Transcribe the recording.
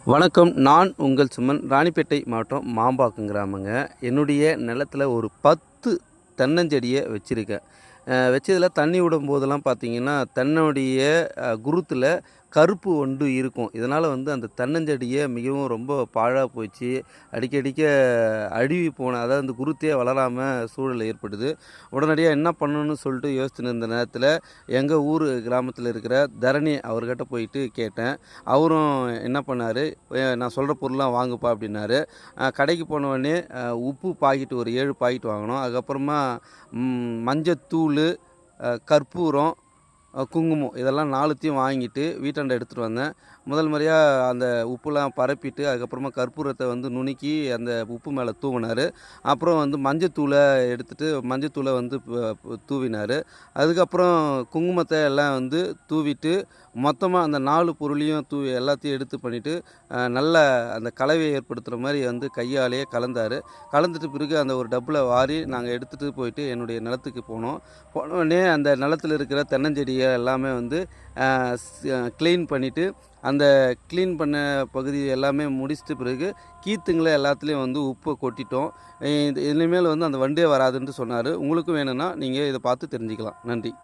வணக்கம். நான் உங்கள் சுமன். ராணிப்பேட்டை மாவட்டம் மாம்பாக்கம் கிராமங்க. என்னுடைய நிலத்துல ஒரு 10 தென்னஞ்செடியை வச்சுருக்கேன். வச்சதில் தண்ணி விடும்போதெல்லாம் பார்த்தீங்கன்னா, தென்னையுடைய குருத்துல கருப்பு வண்டு இருக்கும். இதனால் அந்த தென்னஞ்செடியை மிகவும் ரொம்ப பாழா போச்சு. அடிக்கடிக்க அழுகி போன, அதாவது அந்த குருத்தே வளராம சூழல் ஏற்படுது. உடனடியா என்ன பண்ணணும்னு சொல்லிட்டு யோசிச்சுன்னு இருந்த நேரத்தில, எங்க ஊர் கிராமத்தில இருக்கிற தரணி அவர்கிட்ட போயிட்டு கேட்டேன். அவரும் என்ன பண்ணாரு, நான் சொல்ற பொருள்லாம் வாங்குப்பா" அப்படின்னாரு. கடைக்கு போன உடனே உப்பு பாக்கெட் ஒரு 7 பாக்கெட் வாங்கினோம். அதுக்கப்புறமா மஞ்சத்தூள், கற்பூரம், குங்குமம் இதெல்லாம் 4த்தையும் வாங்கிட்டு வீட்டாண்ட எடுத்துகிட்டு வந்தேன். முதல் முறையா அந்த உப்புலாம் பரப்பிட்டு, அதுக்கப்புறமா கற்பூரத்த நுணுக்கி அந்த உப்பு மேலே தூவினாரு. அப்புறம் மஞ்சத்தூள எடுத்துட்டு மஞ்சத்தூள தூவினாரு. அதுக்கப்புறம் குங்குமத்த எல்லாம் தூவிட்டு, மொத்தமா அந்த 4 பொருளையும் தூவி எல்லாத்தையும் எடுத்து பண்ணிட்டு, நல்ல அந்த கலவையை ஏற்படுத்துகிற மாரி கையாலேயே கலந்தாரு. கலந்துட்டு பிறகு அந்த ஒரு டப்புல வாரி நாங்க எடுத்துட்டு போயிட்டு என்னுடைய நிலத்துக்கு போனோம். போன உடனே அந்த நிலத்துல இருக்கிற தென்னஞ்செடிய எல்லாமே அ கிளீன் பண்ணிட்டு, அந்த கிளீன் பண்ண பகுதி எல்லாமே முடிச்சிட்ட பிறகு, கீத்துங்கள எல்லாத்துலேயும் உப்ப கொட்டிட்டோம். இனிமேல் அந்த வண்டே வராதுன்ட்டு சொன்னாரு. உங்களுக்கும் வேணும்னா, நீங்க இத பார்த்து தெரிஞ்சுக்கலாம். நன்றி.